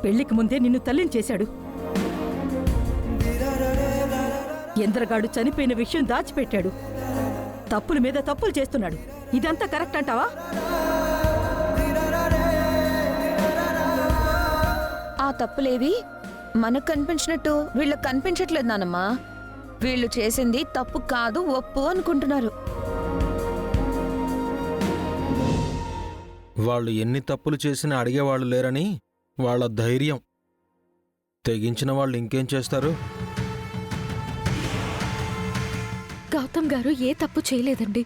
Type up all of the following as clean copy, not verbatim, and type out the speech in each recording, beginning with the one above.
పెళ్లికి ముందే నిన్ను తల్లిని చేశాడు. ఇంద్రగాడు చనిపోయిన విషయం దాచిపెట్టాడు. తప్పుల మీద తప్పులు చేస్తున్నాడు. ఇదంతా కరెక్ట్ అంటావా? ఆ తప్పులేవి మనకు కనిపించినట్టు వీళ్ళకి కనిపించట్లేదు నానమ్మా. వీళ్ళు చేసింది తప్పు కాదు, ఒప్పు అనుకుంటున్నారు. వాళ్ళు ఎన్ని తప్పులు చేసినా అడిగేవాళ్ళు లేరని వాళ్ళ ధైర్యం. తెగించిన వాళ్ళు ఇంకేం చేస్తారు? గౌతమ్ గారు ఏ తప్పు చేయలేదండి.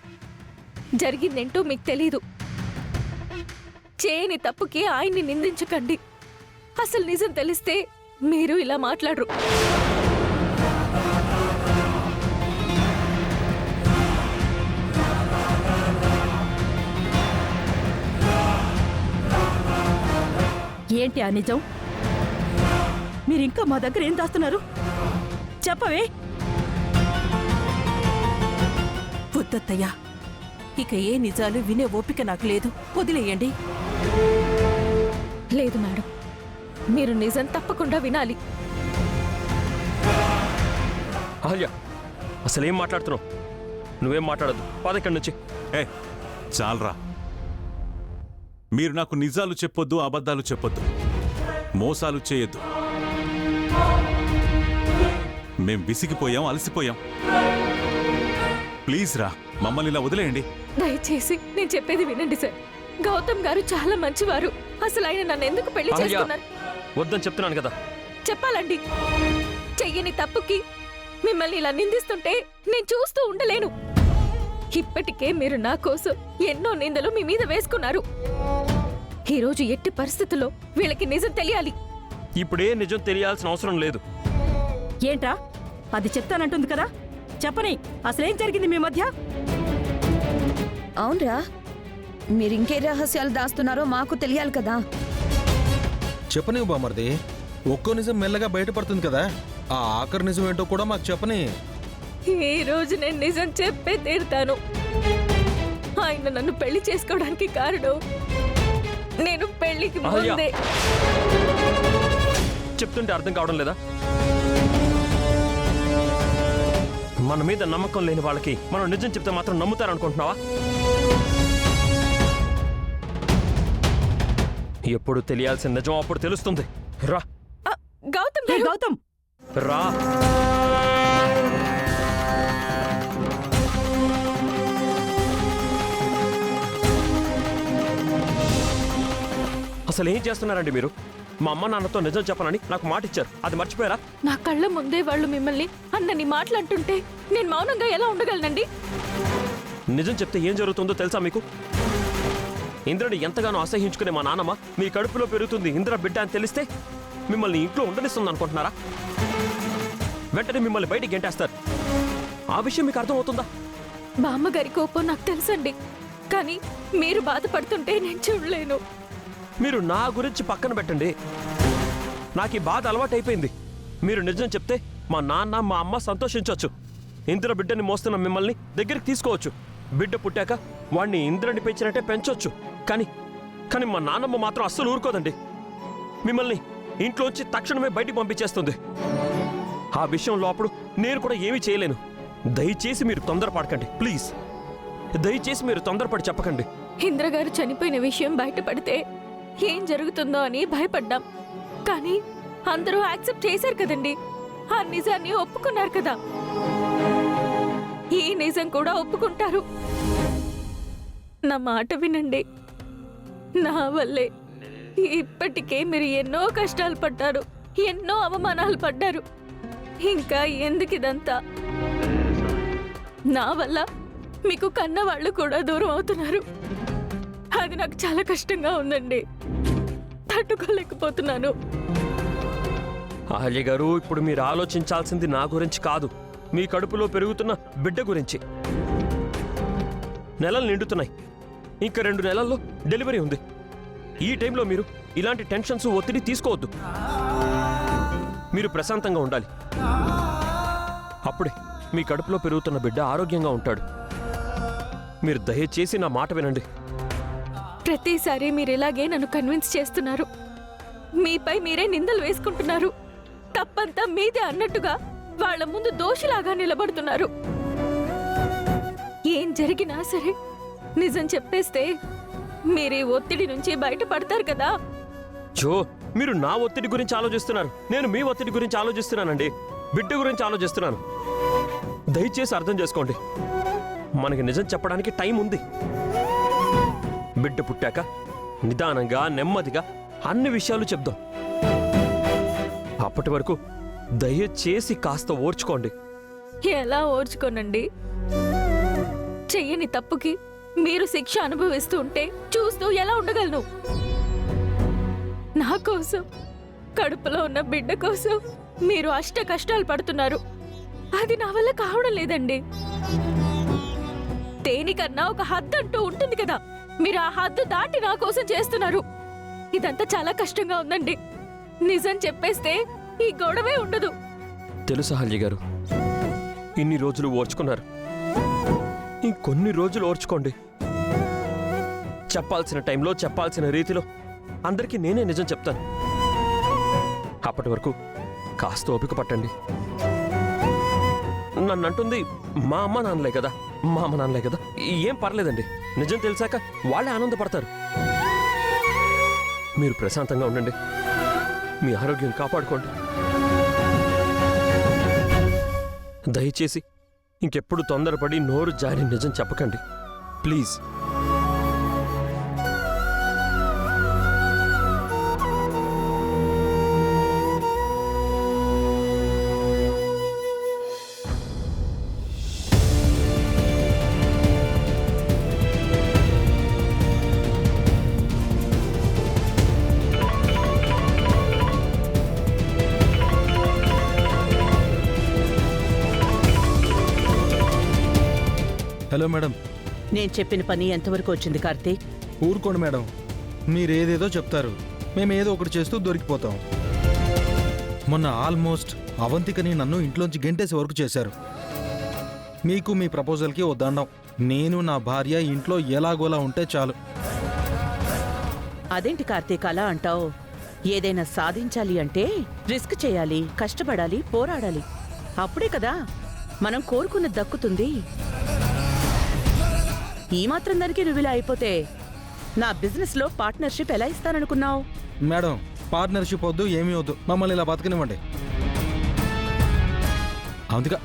జరిగిందేంటో మీకు తెలీదు. చేయని తప్పుకి ఆయన్ని నిందించకండి. అసలు నిజం తెలిస్తే మీరు ఇలా మాట్లాడరు. ఏంటి ఆ నిజం? మీరింకా మా దగ్గర ఏం దాస్తున్నారు? చెప్పవే. వద్దత్తయ్యా, ఇక ఏ నిజాలు వినే ఓపిక నాకు లేదు. వదిలేయండి. లేదు మేడం, మీరు నిజం తప్పకుండా వినాలి. అహల్య, అసలేం మాట్లాడుతున్నావు? నువ్వేం మాట్లాడద్దు. పద ఇక్కడి నుంచి. చాలరా. మీరు నాకు నిజాలు చెప్పొద్దు, అబద్ధాలు చెప్పొద్దు, మోసాలు చేయొద్దు. మేం విసిగిపోయాం, అలసిపోయాం. ప్లీజ్ రా, మమ్మల్ని ఇలా వదిలేయండి. దయచేసి నేను చెప్పేది వినండి సార్. గౌతమ్ గారు చాలా మంచివారు. అసలు ఆయన నన్ను ఎందుకు పెళ్లి చేసుకున్నారు? వద్దని చెప్తున్నాను కదా. చెప్పాలండి. చెయ్యని తప్పుకి మిమ్మల్ని ఇలా నిందిస్తుంటే నేను చూస్తూ ఉండలేను. ఇప్పటికే మీరు నా కోసం ఎన్నో నిందలు మీ మీద వేసుకున్నారు. ఈరోజు ఎట్టి పరిస్థితుల్లో వీళ్ళకి నిజం తెలియాలి. ఇప్పుడే నిజం తెలియాల్సిన అవసరం లేదు. ఏంటా అది చెప్తానంటుంది కదా? చెప్పని, అసలేం జరిగింది మీ మధ్య? అవునరా, మీరింకే రహస్యాలు దాస్తున్నారో మాకు తెలియాలి కదా. చెప్పనివ్వు బామర్ది. ఒక్కో నిజం మెల్లగా బయటపడుతుంది కదా. ఆ ఆఖరి నిజం ఏంటో కూడా మాకు చెప్పని. ఈ రోజు నేను నిజం చెప్పే తీరుతాను. ఆయన నన్ను పెళ్లి చేసుకోవడానికి కారణం నేను పెళ్లికి ముందే. చెప్తుంటే అర్థం కావడం లేదా? మన మీద నమ్మకం లేని వాళ్ళకి మనం నిజం చెప్తే మాత్రం నమ్ముతారనుకుంటున్నావా? ఎప్పుడు తెలియాల్సిన నిజం అప్పుడు తెలుస్తుంది. రా. గౌతమ్ గౌతమ్ రా. అసలు ఏం చేస్తున్నారండి మీరు? మా అమ్మ నాన్నతో నిజం చెప్పనని నాకు మాట ఇచ్చారు. అది మర్చిపోయారా? నా కళ్ళ ముందే వాళ్ళు మిమ్మల్ని అన్నని మాట్లాడుతుంటే నేను మౌనంగా ఎలా ఉండగలనండి? నిజం చెప్తే ఏం జరుగుతుందో తెలుసా మీకు? ఇంద్రని ఎంతగానో అసహించుకునే మా నాన్నమ్మ మీ కడుపులో పెరుగుతుంది ఇంద్ర బిడ్డ అని తెలిస్తే మిమ్మల్ని ఇంట్లో ఉండనిస్తుంది అనుకుంటున్నారా? వెంటనే మిమ్మల్ని బయటికి గెంటేస్తారు. ఆ విషయం మీకు అర్థమవుతుందా? బామ్మగారి కోపం నాకు తెలుసండి, కానీ మీరు బాధపడుతుంటే నేను చూడలేను. మీరు నా గురించి పక్కన పెట్టండి. నాకు ఈ బాధ అలవాటైపోయింది. మీరు నిజం చెప్తే మా నాన్న మా అమ్మ సంతోషించవచ్చు. ఇంద్ర బిడ్డని మోస్తున్న మిమ్మల్ని దగ్గరికి తీసుకోవచ్చు. బిడ్డ పుట్టాక వాణ్ణి ఇంద్రని పెంచినట్టే పెంచవచ్చు. కానీ మా నాన్నమ్మ మాత్రం అస్సలు ఊరుకోదండి. మిమ్మల్ని ఇంట్లోంచి తక్షణమే బయటికి పంపించేస్తుంది. ఆ విషయంలో అప్పుడు నేను కూడా ఏమీ చేయలేను. దయచేసి మీరు తొందరపడకండి ప్లీజ్. దయచేసి మీరు తొందరపడి చెప్పకండి. ఇంద్రగారు చనిపోయిన విషయం బయటపడితే ఏం జరుగుతుందో అని భయపడ్డాం. కానీ అందరూ యాక్సెప్ట్ చేశారు కదండి. ఆ నిజాన్ని ఒప్పుకున్నారు కదా. ఈ నిజం కూడా ఒప్పుకుంటారు. నా మాట వినండి. నా వల్లే ఇప్పటికే మీరు ఎన్నో కష్టాలు పడ్డారు, ఎన్నో అవమానాలు పడ్డారు. ఇంకా ఎందుకు ఇదంతా? నా వల్ల మీకు కన్నవాళ్ళు కూడా దూరం అవుతున్నారు. అది నాకు చాలా కష్టంగా ఉందండి. తట్టుకోలేకపోతున్నాను. అహల్య గారు, ఇప్పుడు మీరు ఆలోచించాల్సింది నా గురించి కాదు, మీ కడుపులో పెరుగుతున్న బిడ్డ గురించి. నెలలు నిండుతున్నాయి. ఇంకా 2 నెలల్లో డెలివరీ ఉంది. ఈ టైంలో మీరు ఇలాంటి టెన్షన్స్, ఒత్తిడి తీసుకోవద్దు. మీరు ప్రశాంతంగా ఉండాలి. అప్పుడే మీ కడుపులో పెరుగుతున్న బిడ్డ ఆరోగ్యంగా ఉంటాడు. మీరు దయచేసి నా మాట వినండి. ప్రతిసారి మీరు ఇలాగే నన్ను కన్విన్స్ చేస్తున్నారు. మీపై మీరే నిందలు వేసుకుంటున్నారు. తప్పంతా మీదే అన్నట్టుగా వాళ్ళ ముందు దోషిలాగా నిలబడుతున్నారు. ఏం జరిగినా సరే నిజం చెప్పేస్తే మీరే ఒత్తిడి నుంచి బయటపడతారు కదా. జో, మీరు నా ఒత్తిడి గురించి ఆలోచిస్తున్నారు, నేను మీ ఒత్తిడి గురించి ఆలోచిస్తున్నానండి. బిడ్డ గురించి ఆలోచిస్తున్నాను. దయచేసి అర్థం చేసుకోండి, మనకి నిజం చెప్పడానికి టైం ఉంది. బిడ్డ పుట్టాక నిదానంగా నెమ్మదిగా అన్ని విషయాలు చెప్దాం. అప్పటి వరకు దయచేసి కాస్త ఓర్చుకోండి. ఎలా ఓర్చుకోనండి? చెయ్యని తప్పుకి మీరు శిక్ష అనుభవిస్తూ ఉంటే చూస్తూ ఎలా ఉండగలను? నా కోసం, కడుపులో ఉన్న బిడ్డ కోసం మీరు అష్ట కష్టాలు పడుతున్నారు. అది నా వల్ల కావడం లేదండి. దేనికన్నా ఒక హద్దు అంటూ ఉంటుంది కదా, మీరు ఆ హద్దు దాటి నా కోసం చేస్తున్నారు. ఇదంతా చాలా కష్టంగా ఉందండి. నిజం చెప్పేస్తే ఈ గొడవే ఉండదు. తెలుసా హల్జీ గారు, ఇన్ని రోజులు ఓర్చుకున్నారు, ఇంకొన్ని రోజులు ఓర్చుకోండి. చెప్పాల్సిన టైంలో చెప్పాల్సిన రీతిలో అందరికీ నేనే నిజం చెప్తాను. అప్పటి వరకు కాస్త ఓపిక పట్టండి. నన్ను అంటుంది మా అమ్మ నాన్నలే కదా, మా అమ్మ నాన్నలే కదా, ఏం పర్లేదండి. నిజం తెలిసాక వాళ్ళే ఆనందపడతారు. మీరు ప్రశాంతంగా ఉండండి, మీ ఆరోగ్యం కాపాడుకోండి. దయచేసి ఇంకెప్పుడు తొందరపడి నోరు జారి నిజం చెప్పకండి ప్లీజ్. Hello madam. నేను చెప్పిన పని ఎంతవరకు వచ్చింది కార్తీక్? ఊరుకోండి మేడం, మీరేదేదో చెప్తారు, మేమేదో ఒకటి చేస్తూ దొరికిపోతాం. మొన్న ఆల్మోస్ట్ అవంతికని నన్ను ఇంట్లోంచి గెంటేసి వరకు చేశారు. మీకు మీ ప్రపోజల్కి ఓ దండం. నేను నా భార్య ఇంట్లో ఎలాగోలా ఉంటే చాలు. అదేంటి కార్తీక్ అలా అంటావు? ఏదైనా సాధించాలి అంటే రిస్క్ చేయాలి, కష్టపడాలి, పోరాడాలి. అప్పుడే కదా మనం కోరుకున్నది దక్కుతుంది. ఈ మాత్రం దానికి నువ్విలా అయిపోతే నా బిజినెస్లో పార్ట్నర్షిప్ ఎలా ఇస్తాననుకున్నావు? మేడం, పార్ట్నర్షిప్ వద్దు, ఏమీ వద్దు, మమ్మల్ని ఇలా బతకనివ్వండి. అవంతిక,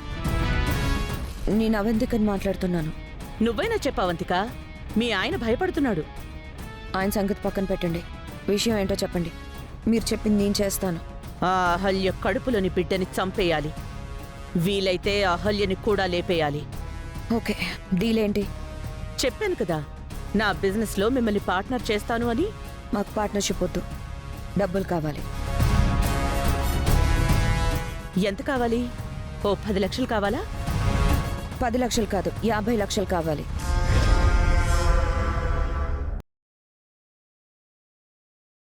నేను అవంతికని మాట్లాడుతున్నాను. నువ్వైనా చెప్పావంతిక, మీ ఆయన భయపడుతున్నాడు. ఆయన సంగతి పక్కన పెట్టండి, విషయం ఏంటో చెప్పండి. మీరు చెప్పింది నేను చేస్తాను. ఆ అహల్య కడుపులోని బిడ్డని చంపేయాలి, వీలైతే అహల్యని కూడా లేపేయాలి. ఓకే, డీల్ ఏంటి? చెప్పాను కదా నా బిజినెస్లో మిమ్మల్ని పార్ట్నర్ చేస్తాను అని. మాకు పార్ట్నర్షిప్ వద్దు, డబ్బులు కావాలి. ఎంత కావాలి? ఓ 10 లక్షలు కావాలా? 10 లక్షలు కాదు, 50 లక్షలు కావాలి.